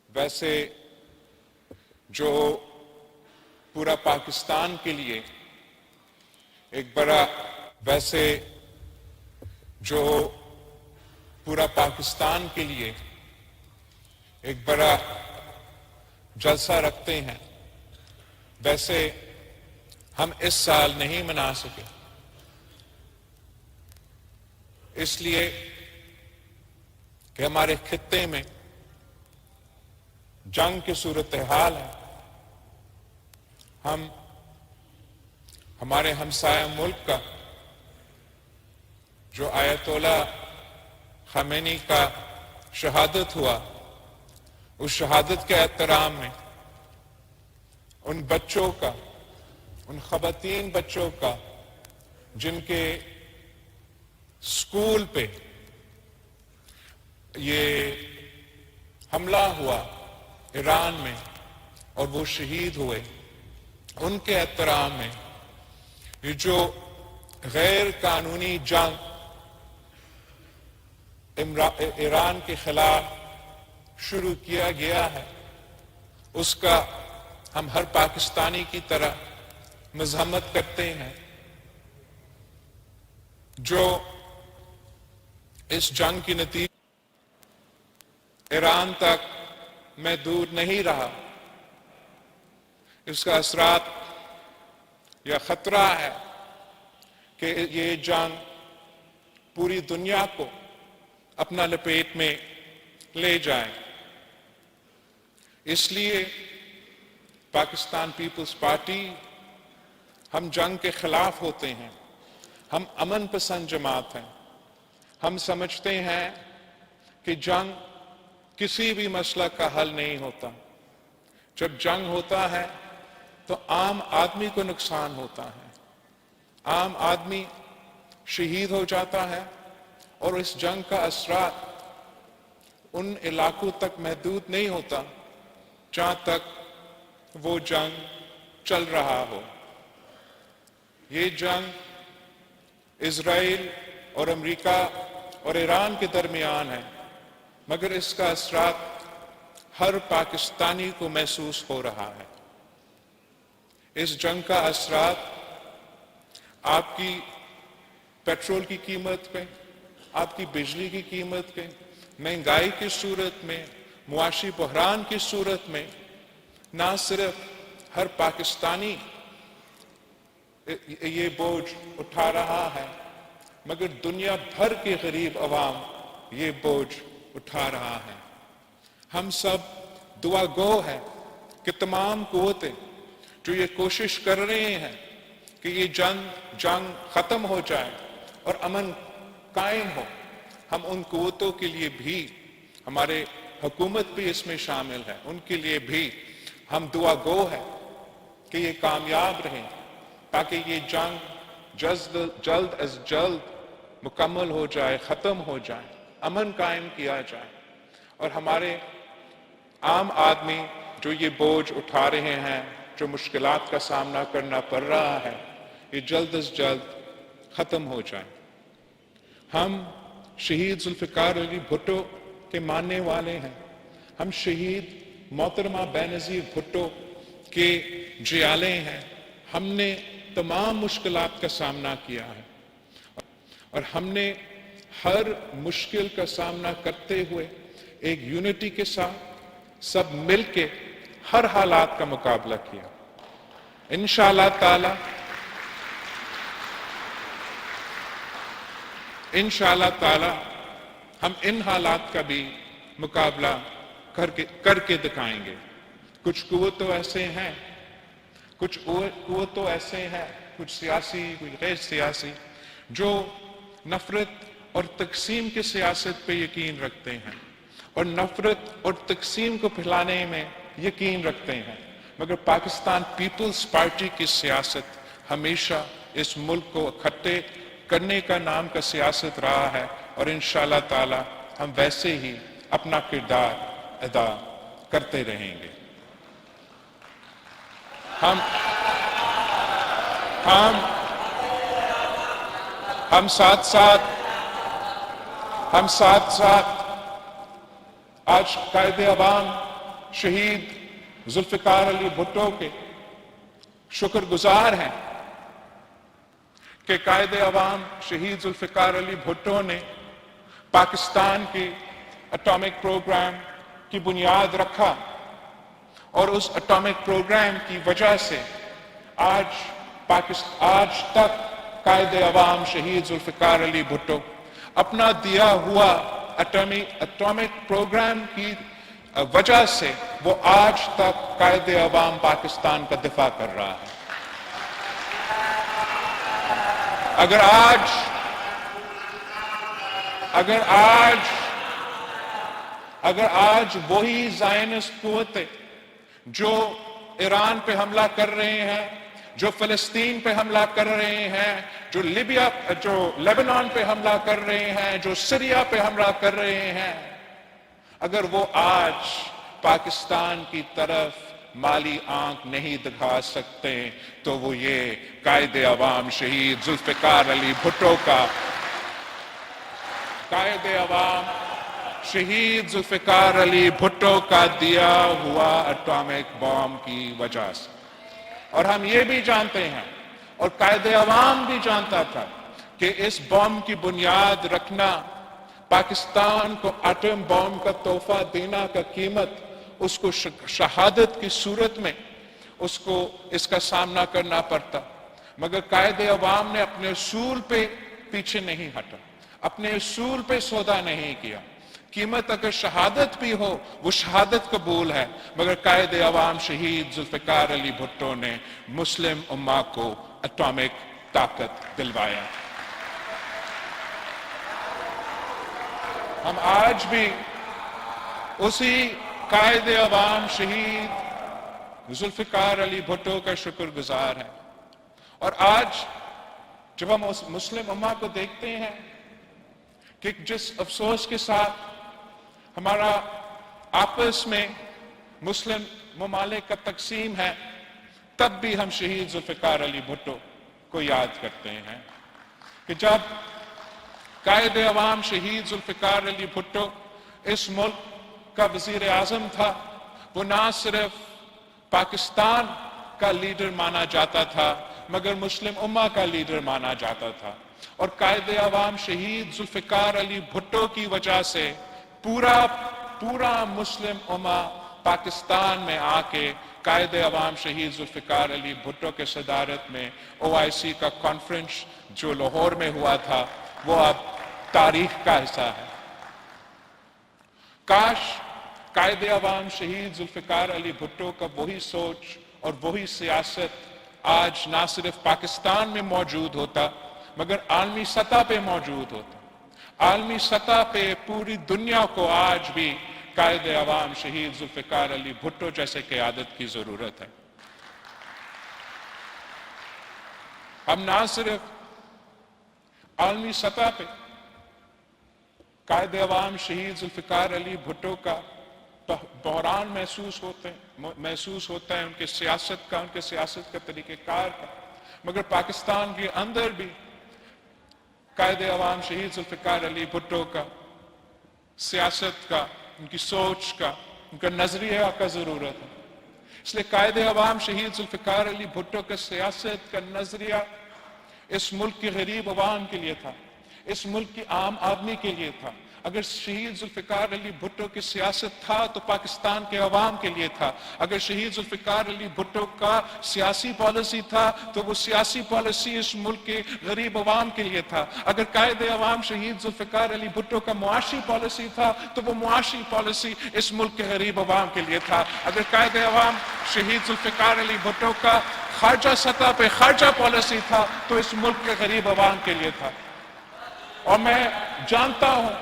ویسے جو پورا پاکستان کے لیے ایک بڑا جلسہ رکھتے ہیں، ویسے ہم اس سال نہیں منا سکے، اس لیے کہ ہمارے خطے میں جنگ کی صورتحال ہے۔ ہمارے ہمسایہ ملک کا جو آیت اللہ خامنئی کا شہادت ہوا، اس شہادت کے احترام میں ان بچوں کا، ان خواتین بچوں کا جن کے اسکول پہ یہ حملہ ہوا ایران میں اور وہ شہید ہوئے، ان کے احترام میں یہ جو غیر قانونی جنگ ایران کے خلاف شروع کیا گیا ہے، اس کا ہم ہر پاکستانی کی طرح مذمت کرتے ہیں۔ جو اس جنگ کی نتیجہ ایران تک محدود نہیں رہا، اس کا اثرات یا خطرہ ہے کہ یہ جنگ پوری دنیا کو اپنا لپیٹ میں لے جائے۔ اس لیے پاکستان پیپلز پارٹی ہم جنگ کے خلاف ہوتے ہیں، ہم امن پسند جماعت ہیں۔ ہم سمجھتے ہیں کہ جنگ کسی بھی مسئلہ کا حل نہیں ہوتا۔ جب جنگ ہوتا ہے تو عام آدمی کو نقصان ہوتا ہے، عام آدمی شہید ہو جاتا ہے، اور اس جنگ کا اثرات ان علاقوں تک محدود نہیں ہوتا جہاں تک وہ جنگ چل رہا ہو۔ یہ جنگ اسرائیل اور امریکہ اور ایران کے درمیان ہے، مگر اس کا اثرات ہر پاکستانی کو محسوس ہو رہا ہے۔ اس جنگ کا اثرات آپ کی پیٹرول کی قیمت پہ، آپ کی بجلی کی قیمت پہ، مہنگائی کی صورت میں، معاشی بحران کی صورت میں نہ صرف ہر پاکستانی یہ بوجھ اٹھا رہا ہے، مگر دنیا بھر کے غریب عوام یہ بوجھ اٹھا رہا ہے۔ ہم سب دعا گو ہیں کہ تمام قوتیں جو یہ کوشش کر رہے ہیں کہ یہ جنگ ختم ہو جائے اور امن قائم ہو، ہم ان قوتوں کے لیے بھی، ہمارے حکومت بھی اس میں شامل ہے، ان کے لیے بھی ہم دعا گو ہیں کہ یہ کامیاب رہیں، تاکہ یہ جنگ جلد از جلد مکمل ہو جائے، ختم ہو جائے، امن قائم کیا جائے، اور ہمارے عام آدمی جو یہ بوجھ اٹھا رہے ہیں، جو مشکلات کا سامنا کرنا پڑ رہا ہے، یہ جلد از جلد ختم ہو جائے۔ ہم شہید ذوالفقار علی بھٹو کے ماننے والے ہیں، ہم شہید محترمہ بینظیر بھٹو کے جیالے ہیں۔ ہم نے تمام مشکلات کا سامنا کیا ہے، اور ہم نے ہر مشکل کا سامنا کرتے ہوئے ایک یونٹی کے ساتھ سب مل کے ہر حالات کا مقابلہ کیا۔ انشاءاللہ تعالی ہم ان حالات کا بھی مقابلہ کر کے دکھائیں گے۔ کچھ قوتوں ایسے ہیں، کچھ سیاسی، کچھ غیر سیاسی، جو نفرت اور تقسیم کی سیاست پہ یقین رکھتے ہیں اور نفرت اور تقسیم کو پھیلانے میں یقین رکھتے ہیں، مگر پاکستان پیپلز پارٹی کی سیاست ہمیشہ اس ملک کو اکٹھے کرنے کا نام کا سیاست رہا ہے، اور انشاءاللہ تعالی ہم ویسے ہی اپنا کردار ادا کرتے رہیں گے۔ ہم ساتھ ساتھ آج قائد عوام شہید ذوالفقار علی بھٹو کے شکر گزار ہیں کہ قائد عوام شہید ذوالفقار علی بھٹو نے پاکستان کی اٹامک پروگرام کی بنیاد رکھا، اور اس اٹامک پروگرام کی وجہ سے آج تک قائد عوام شہید ذوالفقار علی بھٹو اپنا دیا ہوا اٹامک پروگرام کی وجہ سے وہ آج تک قائد عوام پاکستان کا دفاع کر رہا ہے۔ اگر آج وہی زائنسٹ قوتیں جو ایران پہ حملہ کر رہے ہیں، جو فلسطین پہ حملہ کر رہے ہیں، جو لیبنان پہ حملہ کر رہے ہیں، جو سیریا پہ حملہ کر رہے ہیں، اگر وہ آج پاکستان کی طرف مالی آنکھ نہیں دکھا سکتے تو وہ یہ قائد عوام شہید ذوالفقار علی بھٹو کا دیا ہوا اٹامک بام کی وجہ سے۔ اور ہم یہ بھی جانتے ہیں، اور قائد عوام بھی جانتا تھا، کہ اس بام کی بنیاد رکھنا، پاکستان کو ایٹم بام کا تحفہ دینا کا قیمت اس کو شہادت کی صورت میں اس کا سامنا کرنا پڑتا، مگر قائد عوام نے اپنے اصول پہ پیچھے نہیں ہٹا، اپنے اصول پہ سودا نہیں کیا۔ قیمت اگر شہادت بھی ہو، وہ شہادت قبول ہے، مگر قائد عوام شہید ذوالفقار علی بھٹو نے مسلم امہ کو اٹامک طاقت دلوایا۔ ہم آج بھی اسی قائد عوام شہید ذوالفقار علی بھٹو کا شکر گزار ہیں، اور آج جب ہم اس مسلم امہ کو دیکھتے ہیں کہ جس افسوس کے ساتھ ہمارا آپس میں مسلم ممالک کا تقسیم ہے، تب بھی ہم شہید ذوالفقار علی بھٹو کو یاد کرتے ہیں کہ جب قائد عوام شہید ذوالفقار علی بھٹو اس ملک کا وزیر اعظم تھا، وہ نہ صرف پاکستان کا لیڈر مانا جاتا تھا مگر مسلم امہ کا لیڈر مانا جاتا تھا، اور قائد عوام شہید ذوالفقار علی بھٹو کی وجہ سے پورا مسلم امہ پاکستان میں آ کے قائد عوام شہید ذوالفقار علی بھٹو کے صدارت میں OIC کا کانفرنس جو لاہور میں ہوا تھا وہ اب تاریخ کا حصہ ہے۔ کاش قائد عوام شہید ذوالفقار علی بھٹو کا وہی سوچ اور وہی سیاست آج نہ صرف پاکستان میں موجود ہوتا مگر عالمی سطح پہ موجود ہوتا۔ عالمی سطح پہ پوری دنیا کو آج بھی قائد عوام شہید ذوالفقار علی بھٹو جیسے قیادت کی ضرورت ہے۔ ہم نہ صرف عالمی سطح پہ قائد عوام شہید ذوالفقار علی بھٹو کا بحران محسوس ہوتا ہے ان کے سیاست کا طریقہ کار کا، مگر پاکستان کے اندر بھی قائد عوام شہید ذوالفقار علی بھٹو کا سیاست کا، ان کی سوچ کا، ان کا نظریہ کا ضرورت ہے۔ اس لیے قائد عوام شہید ذوالفقار علی بھٹو کا سیاست کا نظریہ اس ملک کے غریب عوام کے لیے تھا، اس ملک کی عام آدمی کے لیے تھا۔ اگر شہید ذوالفقار علی بھٹو کی سیاست تھا تو پاکستان کے عوام کے لیے تھا، اگر شہید ذوالفقار علی بھٹو کا سیاسی پالیسی تھا تو وہ سیاسی پالیسی اس ملک کے غریب عوام کے لیے تھا، اگر قائد عوام شہید ذوالفقار علی بھٹو کا معاشی پالیسی تھا تو وہ معاشی پالیسی اس ملک کے غریب عوام کے لیے تھا، اگر قائد عوام شہید ذوالفقار علی بھٹو کا خارجہ سطح پہ خارجہ پالیسی تھا تو اس ملک کے غریب عوام کے لیے تھا۔ اور میں جانتا ہوں،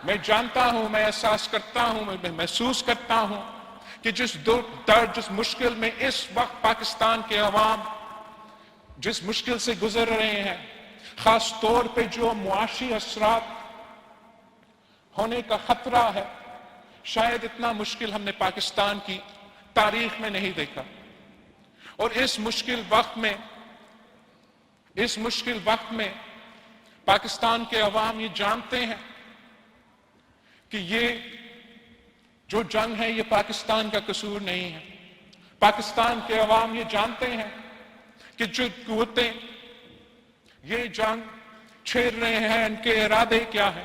میں احساس کرتا ہوں، میں محسوس کرتا ہوں کہ جس مشکل میں اس وقت پاکستان کے عوام جس مشکل سے گزر رہے ہیں، خاص طور پہ جو معاشی اثرات ہونے کا خطرہ ہے، شاید اتنا مشکل ہم نے پاکستان کی تاریخ میں نہیں دیکھا۔ اور اس مشکل وقت میں پاکستان کے عوام یہ جانتے ہیں کہ یہ جو جنگ ہے یہ پاکستان کا قصور نہیں ہے. پاکستان کے عوام یہ جانتے ہیں کہ جو قوتیں یہ جنگ چھیڑ رہے ہیں ان کے ارادے کیا ہیں،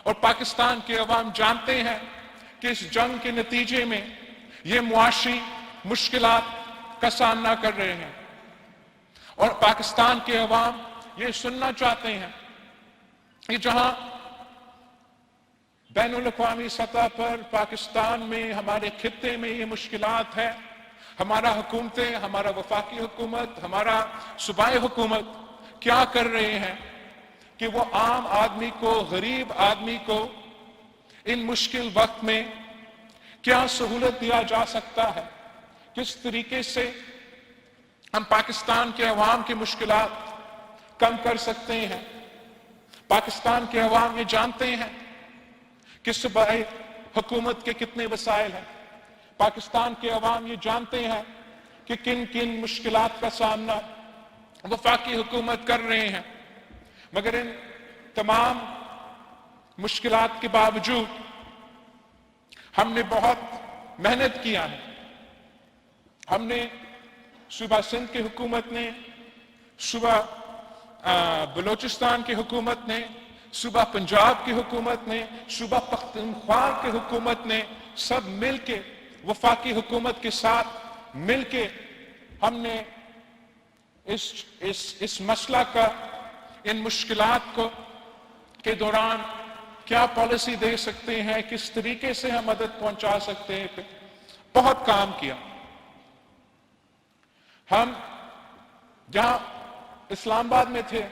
اور پاکستان کے عوام جانتے ہیں کہ اس جنگ کے نتیجے میں یہ معاشی مشکلات کا سامنا کر رہے ہیں، اور پاکستان کے عوام یہ سننا چاہتے ہیں کہ جہاں بین الاقوامی سطح پر پاکستان میں ہمارے خطے میں یہ مشکلات ہے، ہمارا حکومتیں، ہمارا وفاقی حکومت، ہمارا صوبائی حکومت کیا کر رہے ہیں کہ وہ عام آدمی کو، غریب آدمی کو ان مشکل وقت میں کیا سہولت دیا جا سکتا ہے، کس طریقے سے ہم پاکستان کے عوام کی مشکلات کم کر سکتے ہیں. پاکستان کے عوام یہ جانتے ہیں کہ صوبائی حکومت کے کتنے وسائل ہیں. پاکستان کے عوام یہ جانتے ہیں کہ کن کن مشکلات کا سامنا وفاقی حکومت کر رہے ہیں. مگر ان تمام مشکلات کے باوجود ہم نے بہت محنت کیا ہے. ہم نے صوبہ سندھ کی حکومت نے، صوبہ بلوچستان کی حکومت نے، صوبہ پنجاب کی حکومت نے، صوبہ پختونخوا کی حکومت نے سب مل کے وفاقی حکومت کے ساتھ مل کے ہم نے اس مسئلہ کا، ان مشکلات کو کے دوران کیا پالیسی دے سکتے ہیں، کس طریقے سے ہم مدد پہنچا سکتے ہیں، بہت کام کیا. ہم جہاں اسلام آباد میں تھے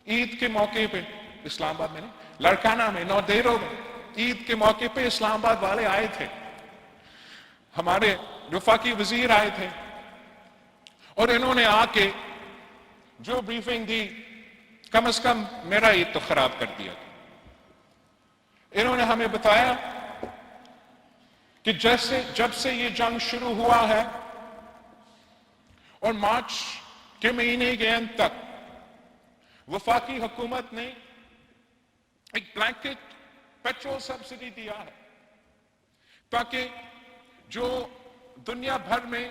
عید کے موقع پہ، اسلام آباد میں نہیں، لڑکانہ میں، نودیرو میں عید کے موقع پہ اسلام آباد والے آئے تھے، ہمارے وفاقی وزیر آئے تھے، اور انہوں نے آ کے جو بریفنگ دی کم از کم میرا عید تو خراب کر دیا. انہوں نے ہمیں بتایا کہ جب سے یہ جنگ شروع ہوا ہے اور مارچ کے مہینے کے اند تک وفاقی حکومت نے ایک بلینکٹ پیٹرول سبسڈی دیا ہے تاکہ جو دنیا بھر میں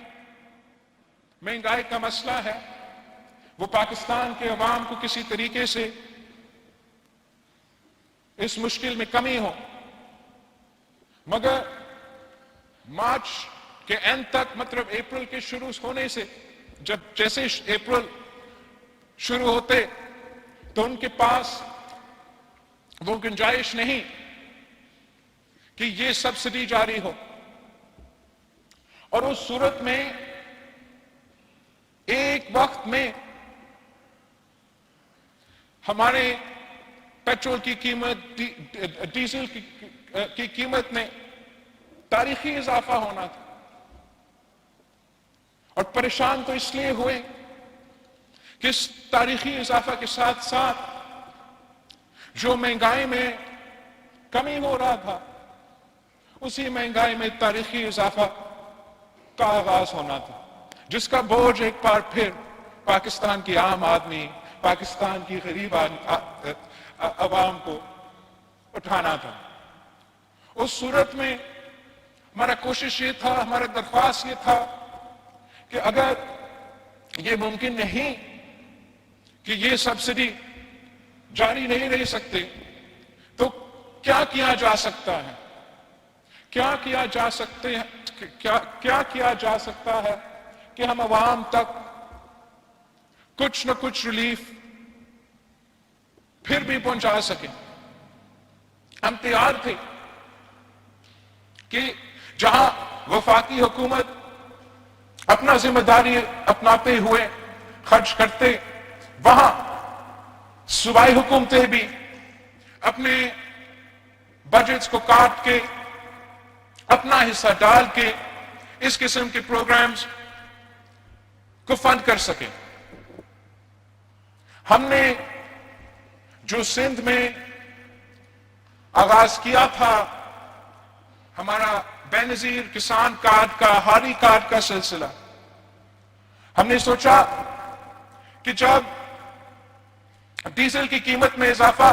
مہنگائی کا مسئلہ ہے وہ پاکستان کے عوام کو کسی طریقے سے اس مشکل میں کمی ہو. مگر مارچ کے اینڈ تک، مطلب اپریل کے شروع ہونے سے، جیسے اپریل شروع ہوتے تو ان کے پاس وہ گنجائش نہیں کہ یہ سبسڈی جاری ہو، اور اس صورت میں ایک وقت میں ہمارے پیٹرول کی قیمت، ڈیزل کی قیمت میں تاریخی اضافہ ہونا تھا. اور پریشان تو اس لیے ہوئے کہ اس تاریخی اضافہ کے ساتھ ساتھ جو مہنگائی میں کمی ہو رہا تھا اسی مہنگائی میں تاریخی اضافہ کا آغاز ہونا تھا، جس کا بوجھ ایک بار پھر پاکستان کی عام آدمی، پاکستان کی غریب عوام کو اٹھانا تھا. اس صورت میں ہمارا کوشش یہ تھا، ہمارا درخواست یہ تھا کہ اگر یہ ممکن نہیں کہ یہ سبسڈی جاری نہیں رہ سکتے تو کیا کیا جا سکتا ہے، کیا کیا جا سکتا ہے کہ ہم عوام تک کچھ نہ کچھ ریلیف پھر بھی پہنچا سکیں. ہم تیار تھے کہ جہاں وفاقی حکومت اپنا ذمہ داری اپناتے ہوئے خرچ کرتے، وہاں صوبائی حکومتیں بھی اپنے بجٹس کو کاٹ کے اپنا حصہ ڈال کے اس قسم کے پروگرامز کو فنڈ کر سکیں. ہم نے جو سندھ میں آغاز کیا تھا ہمارا بے نظیر کسان کارڈ کا، ہاری کارڈ کا سلسلہ، ہم نے سوچا کہ جب ڈیزل کی قیمت میں اضافہ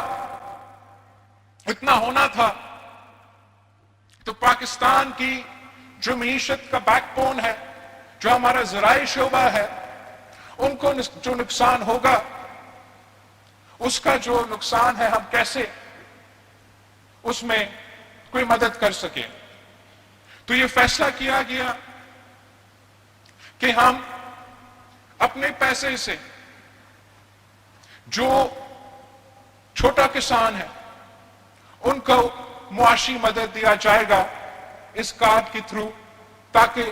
اتنا ہونا تھا تو پاکستان کی جو معیشت کا بیک بون ہے, جو ہمارا زراعی شعبہ ہے, ان کو جو نقصان ہوگا, اس کا جو نقصان ہے ہم کیسے اس میں کوئی مدد کر سکے. تو یہ فیصلہ کیا گیا کہ ہم اپنے پیسے سے جو چھوٹا کسان ہے ان کو معاشی مدد دیا جائے گا اس کارڈ کے تھرو, تاکہ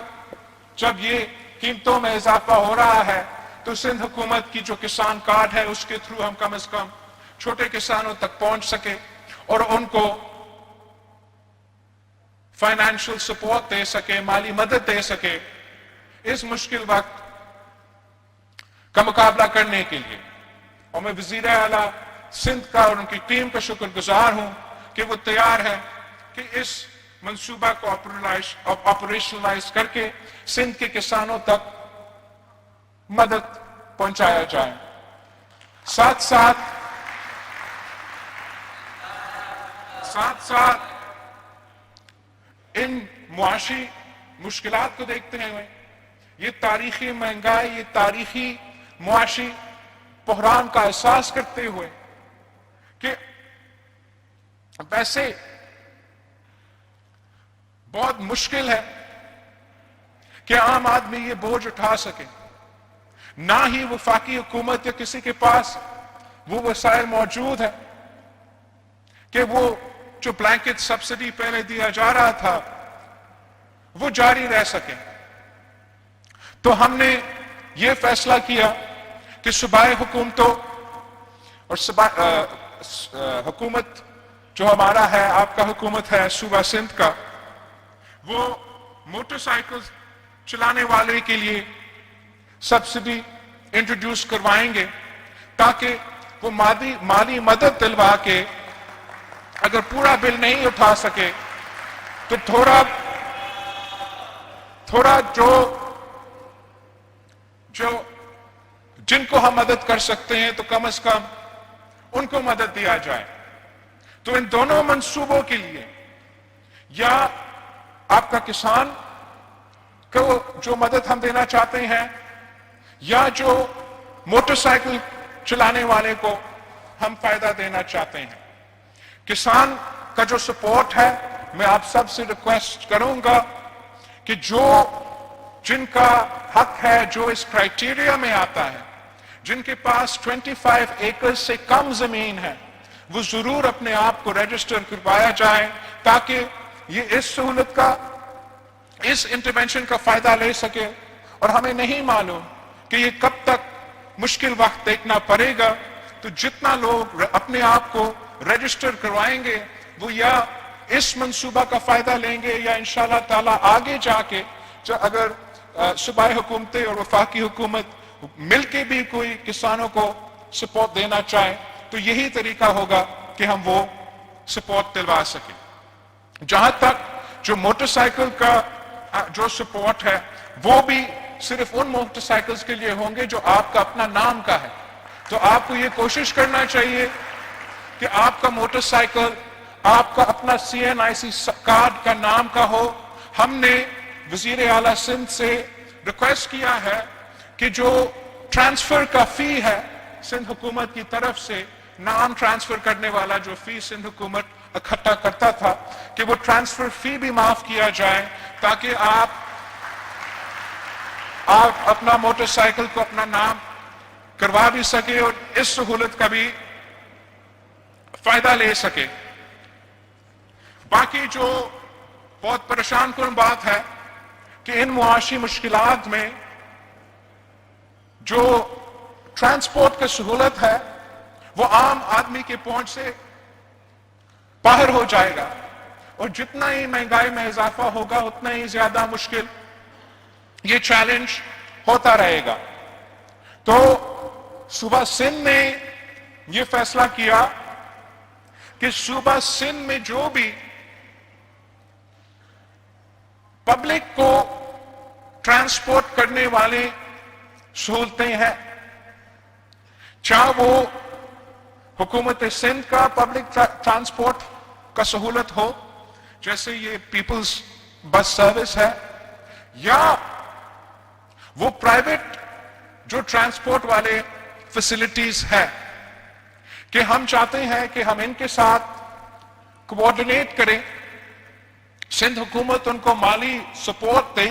جب یہ قیمتوں میں اضافہ ہو رہا ہے تو سندھ حکومت کی جو کسان کارڈ ہے اس کے تھرو ہم کم از کم چھوٹے کسانوں تک پہنچ سکے اور ان کو فائنینشل سپورٹ دے سکے, مالی مدد دے سکے اس مشکل وقت کا مقابلہ کرنے کے لیے. اور میں وزیر اعلیٰ سندھ کا اور ان کی ٹیم کا شکر گزار ہوں کہ وہ تیار ہے کہ اس منصوبہ کو آپریشنلائز کر کے سندھ کے کسانوں تک مدد پہنچایا جائے. ساتھ ساتھ ان معاشی مشکلات کو دیکھتے ہوئے, یہ تاریخی مہنگائی, یہ تاریخی معاشی بحران کا احساس کرتے ہوئے کہ ویسے بہت مشکل ہے کہ عام آدمی یہ بوجھ اٹھا سکے, نہ ہی وفاقی حکومت یا کسی کے پاس وہ وسائل موجود ہے کہ وہ جو بلینکٹ سبسڈی پہلے دیا جا رہا تھا وہ جاری رہ سکے. تو ہم نے یہ فیصلہ کیا کہ صوبائی حکومتوں اور حکومت جو ہمارا ہے, آپ کا حکومت ہے صوبہ سندھ کا, وہ موٹر سائیکل چلانے والے کے لیے سبسڈی انٹروڈیوس کروائیں گے تاکہ وہ مالی مدد دلوا کے اگر پورا بل نہیں اٹھا سکے تو تھوڑا جو جن کو ہم مدد کر سکتے ہیں تو کم از کم ان کو مدد دیا جائے. تو ان دونوں منصوبوں کے لیے یا آپ کا کسان کو جو مدد ہم دینا چاہتے ہیں یا جو موٹر سائیکل چلانے والے کو ہم فائدہ دینا چاہتے ہیں, کسان کا جو سپورٹ ہے, میں آپ سب سے ریکویسٹ کروں گا کہ جن کا حق ہے, جو اس کرائیٹیریا میں آتا ہے, جن کے پاس 25 ایکڑ سے کم زمین ہے, وہ ضرور اپنے آپ کو رجسٹر کروایا جائے تاکہ یہ اس سہولت کا, اس انٹرونشن کا فائدہ لے سکے. اور ہمیں نہیں معلوم کہ یہ کب تک مشکل وقت دیکھنا پڑے گا, تو جتنا لوگ اپنے آپ کو رجسٹر کروائیں گے وہ یا اس منصوبہ کا فائدہ لیں گے یا انشاءاللہ تعالی آگے جا کے اگر صوبائی حکومتیں اور وفاقی حکومت مل کے بھی کوئی کسانوں کو سپورٹ دینا چاہے تو یہی طریقہ ہوگا کہ ہم وہ سپورٹ دلوا سکیں. جہاں تک جو موٹر سائیکل کا جو سپورٹ ہے وہ بھی صرف ان موٹر سائیکلز کے لیے ہوں گے جو آپ کا اپنا نام کا ہے. تو آپ کو یہ کوشش کرنا چاہیے کہ آپ کا موٹر سائیکل آپ کا اپنا CNIC کارڈ کا نام کا ہو. ہم نے وزیر اعلیٰ سندھ سے ریکویسٹ کیا ہے کہ جو ٹرانسفر کا فی ہے سندھ حکومت کی طرف سے, نام ٹرانسفر کرنے والا جو فی سندھ حکومت اکٹھا کرتا تھا, کہ وہ ٹرانسفر فی بھی معاف کیا جائے تاکہ آپ اپنا موٹر سائیکل کو اپنا نام کروا بھی سکے اور اس سہولت کا بھی فائدہ لے سکے. باقی جو بہت پریشان کن بات ہے کہ ان معاشی مشکلات میں جو ٹرانسپورٹ کی سہولت ہے وہ عام آدمی کے پہنچ سے باہر ہو جائے گا, اور جتنا ہی مہنگائی میں اضافہ ہوگا اتنا ہی زیادہ مشکل یہ چیلنج ہوتا رہے گا. تو صوبہ سندھ نے یہ فیصلہ کیا کہ صوبہ سندھ میں جو بھی پبلک کو ٹرانسپورٹ کرنے والے سہولتیں ہیں, چاہے وہ حکومت سندھ کا پبلک ٹرانسپورٹ کا سہولت ہو جیسے یہ پیپلز بس سروس ہے یا وہ پرائیویٹ جو ٹرانسپورٹ والے فیسلٹیز ہے، کہ ہم چاہتے ہیں کہ ہم ان کے ساتھ کوآرڈینیٹ کریں، سندھ حکومت ان کو مالی سپورٹ دے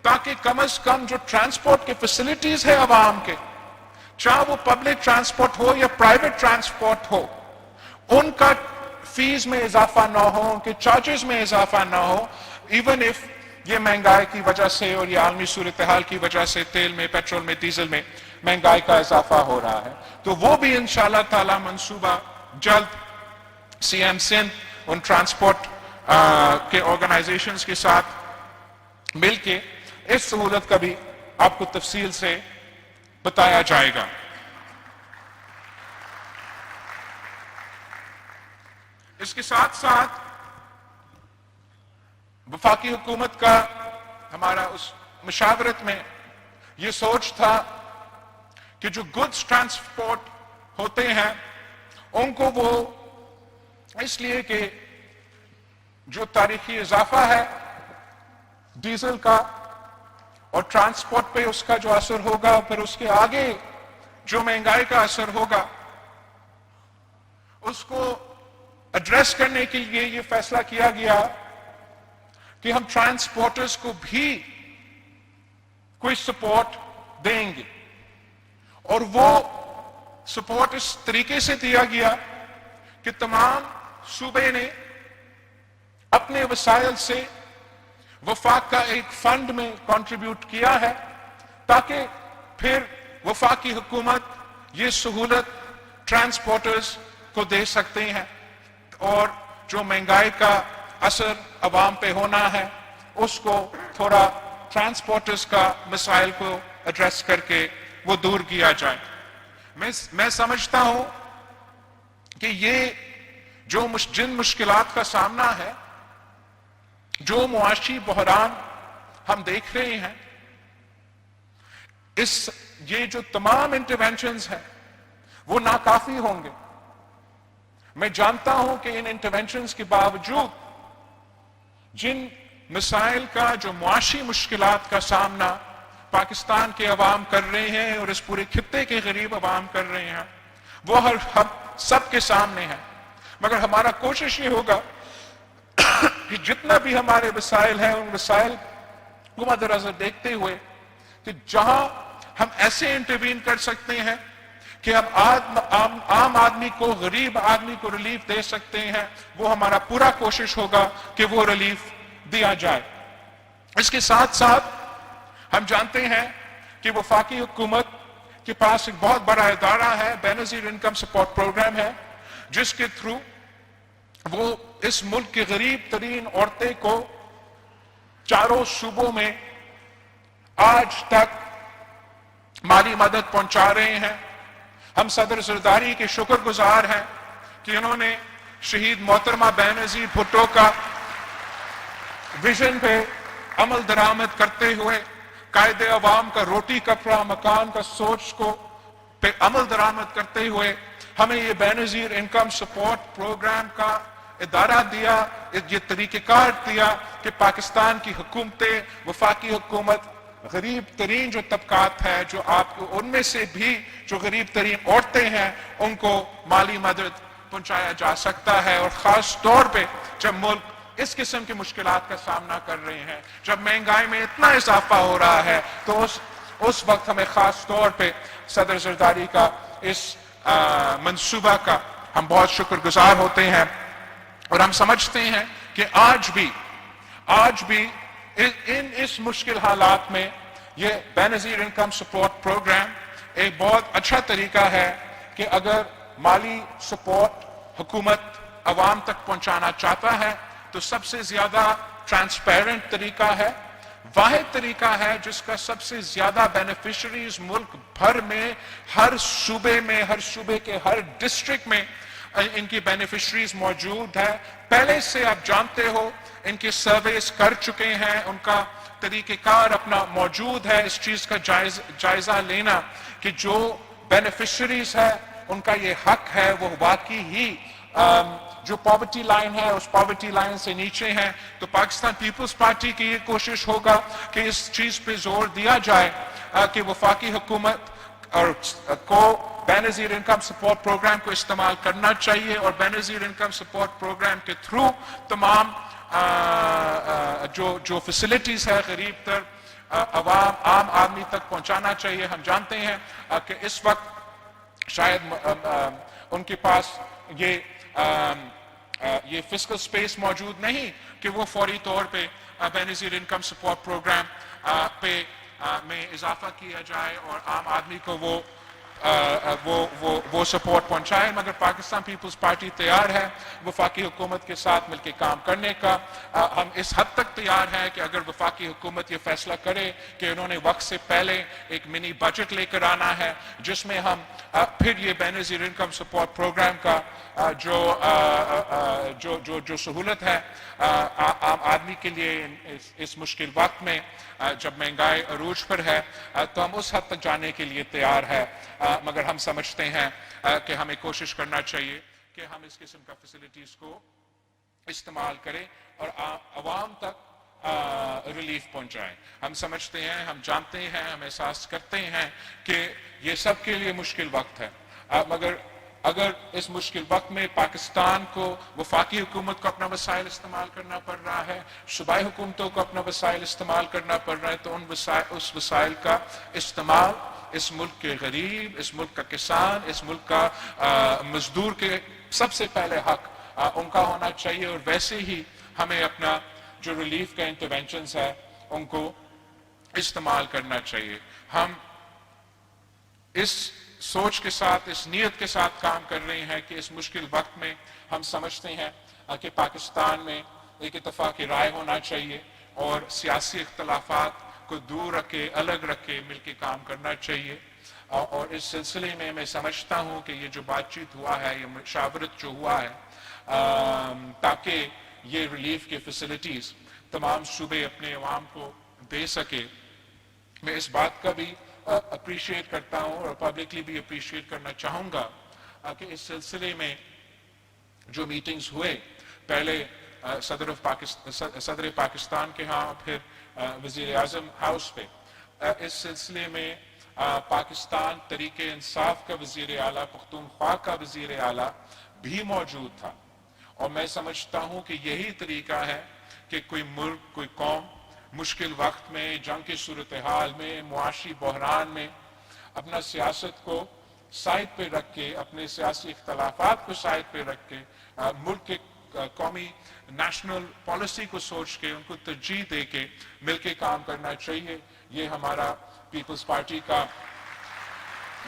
تاکہ کم از کم جو ٹرانسپورٹ کے فیسلٹیز ہے عوام کے، چاہے وہ پبلک ٹرانسپورٹ ہو یا پرائیویٹ ٹرانسپورٹ ہو، ان کا فیس میں اضافہ نہ ہو، ان کے چارجز میں اضافہ نہ ہو، ایون اف یہ مہنگائی کی وجہ سے اور یہ عالمی صورتحال کی وجہ سے تیل میں، پیٹرول میں، ڈیزل میں مہنگائی کا اضافہ ہو رہا ہے، تو وہ بھی انشاءاللہ تعالی منصوبہ جلد سی ایم سندھ ان ٹرانسپورٹ کے آرگنائزیشنز کے ساتھ مل کے اس سہولت کا بھی آپ کو تفصیل سے بتایا جائے گا۔ اس کے ساتھ ساتھ وفاقی حکومت کا ہمارا اس مشاورت میں یہ سوچ تھا کہ جو گڈز ٹرانسپورٹ ہوتے ہیں ان کو وہ اس لیے کہ جو تاریخی اضافہ ہے ڈیزل کا اور ٹرانسپورٹ پہ اس کا جو اثر ہوگا، پھر اس کے آگے جو مہنگائی کا اثر ہوگا، اس کو ایڈریس کرنے کے لیے یہ فیصلہ کیا گیا کہ ہم ٹرانسپورٹرز کو بھی کوئی سپورٹ دیں گے، اور وہ سپورٹ اس طریقے سے دیا گیا کہ تمام صوبے نے اپنے وسائل سے وفاق کا ایک فنڈ میں کنٹریبیوٹ کیا ہے تاکہ پھر وفاقی حکومت یہ سہولت ٹرانسپورٹرز کو دے سکتے ہیں، اور جو مہنگائی کا اثر عوام پہ ہونا ہے اس کو تھوڑا ٹرانسپورٹرز کا مسائل کو ایڈریس کر کے وہ دور کیا جائے۔ میں سمجھتا ہوں کہ یہ جو جن مشکلات کا سامنا ہے، جو معاشی بحران ہم دیکھ رہے ہیں، یہ جو تمام انٹرونشنز ہیں وہ ناکافی ہوں گے۔ میں جانتا ہوں کہ ان انٹرونشنز کے باوجود جن مسائل کا، جو معاشی مشکلات کا سامنا پاکستان کے عوام کر رہے ہیں اور اس پورے خطے کے غریب عوام کر رہے ہیں، وہ ہم سب کے سامنے ہیں، مگر ہمارا کوشش یہ ہوگا کہ جتنا بھی ہمارے وسائل ہیں ان وسائل کو مد نظر دیکھتے ہوئے کہ جہاں ہم ایسے انٹروین کر سکتے ہیں کہ ہم عام آدمی کو، غریب آدمی کو ریلیف دے سکتے ہیں، وہ ہمارا پورا کوشش ہوگا کہ وہ ریلیف دیا جائے۔ اس کے ساتھ ساتھ ہم جانتے ہیں کہ وفاقی حکومت کے پاس ایک بہت بڑا ادارہ ہے، بے نظیر انکم سپورٹ پروگرام ہے، جس کے تھرو وہ اس ملک کی غریب ترین عورتیں کو چاروں صوبوں میں آج تک مالی مدد پہنچا رہے ہیں۔ ہم صدر زرداری کے شکر گزار ہیں کہ انہوں نے شہید محترمہ بے نظیر بھٹو کا ویژن پہ عمل درآمد کرتے ہوئے، قائد عوام کا روٹی کپڑا مکان کا سوچ کو پہ عمل درآمد کرتے ہوئے ہمیں یہ بے نظیر انکم سپورٹ پروگرام کا ادارہ دیا، یہ طریقہ کار دیا کہ پاکستان کی حکومتیں، وفاقی حکومت غریب ترین جو طبقات ہے، جو آپ کو ان میں سے بھی جو غریب ترین عورتیں ہیں، ان کو مالی مدد پہنچایا جا سکتا ہے، اور خاص طور پہ جب ملک اس قسم کی مشکلات کا سامنا کر رہے ہیں، جب مہنگائی میں اتنا اضافہ ہو رہا ہے، تو اس وقت ہمیں خاص طور پہ صدر زرداری کا اس منصوبہ کا ہم بہت شکر گزار ہوتے ہیں، اور ہم سمجھتے ہیں کہ آج بھی اس مشکل حالات میں یہ بے نظیر انکم سپورٹ پروگرام ایک بہت اچھا طریقہ ہے کہ اگر مالی سپورٹ حکومت عوام تک پہنچانا چاہتا ہے تو سب سے زیادہ ٹرانسپیرنٹ طریقہ ہے، واحد طریقہ ہے جس کا سب سے زیادہ بینیفیشریز ملک بھر میں، ہر صوبے کے ہر ڈسٹرکٹ میں ان کی بینیفیشریز موجود ہے۔ پہلے سے آپ جانتے ہو، ان کی سرویز کر چکے ہیں، ان کا طریقہ کار اپنا موجود ہے۔ اس چیز کا جائزہ لینا کہ جو بینیفیشریز ہے ان کا یہ حق ہے، وہ واقعی ہی جو پاورٹی لائن ہے اس پاورٹی لائن سے نیچے ہیں، تو پاکستان پیپلز پارٹی کی یہ کوشش ہوگا کہ اس چیز پہ زور دیا جائے کہ وفاقی حکومت اور کو بے نظیر انکم سپورٹ پروگرام کو استعمال کرنا چاہیے، اور بے نظیر انکم سپورٹ پروگرام کے تھرو تمام جو فیسلٹیز ہے غریب تر عام آدمی تک پہنچانا چاہیے۔ ہم جانتے ہیں کہ اس وقت شاید ان کے پاس یہ فسکل سپیس موجود نہیں کہ وہ فوری طور پہ بے نظیر انکم سپورٹ پروگرام میں اضافہ کیا جائے اور عام آدمی کو وہ سپورٹ پہنچائے، مگر پاکستان پیپلز پارٹی تیار ہے وفاقی حکومت کے ساتھ مل کے کام کرنے کا۔ ہم اس حد تک تیار ہیں کہ اگر وفاقی حکومت یہ فیصلہ کرے کہ انہوں نے وقت سے پہلے ایک منی بجٹ لے کر آنا ہے جس میں ہم پھر یہ بے نظیر انکم سپورٹ پروگرام کا جو سہولت ہے عام آدمی کے لیے اس مشکل وقت میں جب مہنگائی عروج پر ہے، تو ہم اس حد تک جانے کے لیے تیار ہے، مگر ہم سمجھتے ہیں کہ ہمیں کوشش کرنا چاہیے کہ ہم اس قسم کا فیسلٹیز کو استعمال کریں اور عوام تک ریلیف پہنچائیں۔ ہم سمجھتے ہیں، ہم جانتے ہیں، ہم احساس کرتے ہیں کہ یہ سب کے لیے مشکل وقت ہے، مگر اگر اس مشکل وقت میں پاکستان کو وفاقی حکومت کو اپنا وسائل استعمال کرنا پڑ رہا ہے، صوبائی حکومتوں کو اپنا وسائل استعمال کرنا پڑ رہا ہے، تو اس وسائل کا استعمال اس ملک کے غریب، اس ملک کا کسان، اس ملک کا مزدور کے سب سے پہلے حق ان کا ہونا چاہیے، اور ویسے ہی ہمیں اپنا جو ریلیف کا انٹرونشنز ہے ان کو استعمال کرنا چاہیے۔ ہم اس سوچ کے ساتھ، اس نیت کے ساتھ کام کر رہے ہیں کہ اس مشکل وقت میں ہم سمجھتے ہیں کہ پاکستان میں ایک اتفاق رائے ہونا چاہیے اور سیاسی اختلافات کو دور رکھے، الگ رکھے مل کے کام کرنا چاہیے، اور اس سلسلے میں میں سمجھتا ہوں کہ یہ جو بات چیت ہوا ہے، یہ مشاورت جو ہوا ہے تاکہ یہ ریلیف کے فیسلٹیز تمام صوبے اپنے عوام کو دے سکے، میں اس بات کا بھی اپریشیٹ کرتا ہوں اور پبلکلی بھی اپریشیٹ کرنا چاہوں گا کہ اس سلسلے میں جو میٹنگز ہوئے، پہلے صدر پاکستان کے ہاں، پھر وزیر اعظم ہاؤس پہ، اس سلسلے میں پاکستان تحریک انصاف کا وزیر اعلیٰ، پختونخوا کا وزیر اعلیٰ بھی موجود تھا، اور میں سمجھتا ہوں کہ یہی طریقہ ہے کہ کوئی ملک، کوئی قوم مشکل وقت میں، جنگ کی صورتحال میں، معاشی بحران میں اپنا سیاست کو سائڈ پہ رکھ کے، اپنے سیاسی اختلافات کو سائڈ پہ رکھ کے، ملک کے قومی نیشنل پالیسی کو سوچ کے، ان کو ترجیح دے کے مل کے کام کرنا چاہیے۔ یہ ہمارا پیپلز پارٹی کا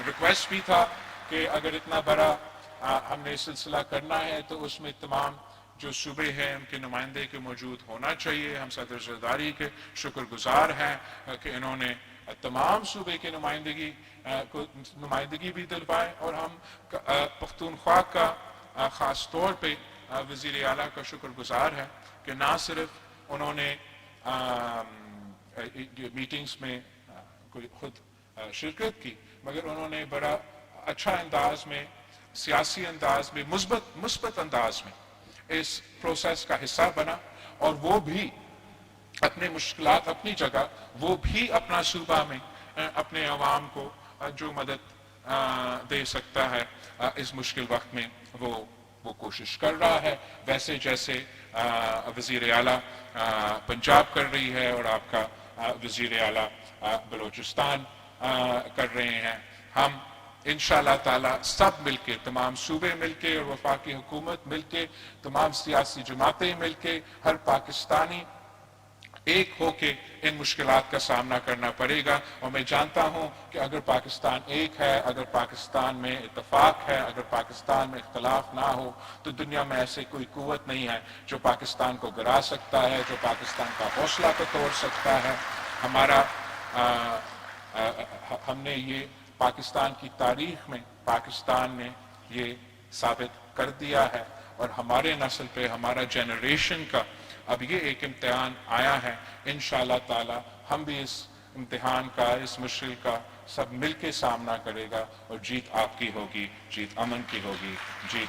ریکویسٹ بھی تھا کہ اگر اتنا بڑا ہم نے سلسلہ کرنا ہے تو اس میں تمام جو صوبے ہیں ان کے نمائندے کے موجود ہونا چاہیے۔ ہم صدر زرداری کے شکر گزار ہیں کہ انہوں نے تمام صوبے کی نمائندگی بھی دلوائے، اور ہم پختونخوا کا خاص طور پہ وزیر اعلیٰ کا شکر گزار ہے کہ نہ صرف انہوں نے میٹنگز میں خود شرکت کی، مگر انہوں نے بڑا اچھا انداز میں، سیاسی انداز میں، مثبت انداز میں اس پروسیس کا حصہ بنا، اور وہ بھی اپنے مشکلات اپنی جگہ، وہ بھی اپنا صوبہ میں اپنے عوام کو جو مدد دے سکتا ہے اس مشکل وقت میں وہ کوشش کر رہا ہے، ویسے جیسے وزیر اعلیٰ پنجاب کر رہی ہے اور آپ کا وزیر اعلیٰ بلوچستان کر رہے ہیں۔ ہم انشاءاللہ تعالی سب مل کے، تمام صوبے مل کے اور وفاقی حکومت مل کے، تمام سیاسی جماعتیں مل کے، ہر پاکستانی ایک ہو کے ان مشکلات کا سامنا کرنا پڑے گا، اور میں جانتا ہوں کہ اگر پاکستان ایک ہے، اگر پاکستان میں اتفاق ہے، اگر پاکستان میں اختلاف نہ ہو، تو دنیا میں ایسے کوئی قوت نہیں ہے جو پاکستان کو گرا سکتا ہے، جو پاکستان کا حوصلہ کو توڑ سکتا ہے۔ ہم نے یہ پاکستان کی تاریخ میں، پاکستان نے یہ ثابت کر دیا ہے، اور ہمارے نسل پہ، ہمارا جنریشن کا اب یہ ایک امتحان آیا ہے۔ انشاءاللہ تعالی ہم بھی اس امتحان کا، اس مشکل کا سب مل کے سامنا کرے گا، اور جیت آپ کی ہوگی، جیت امن کی ہوگی، جیت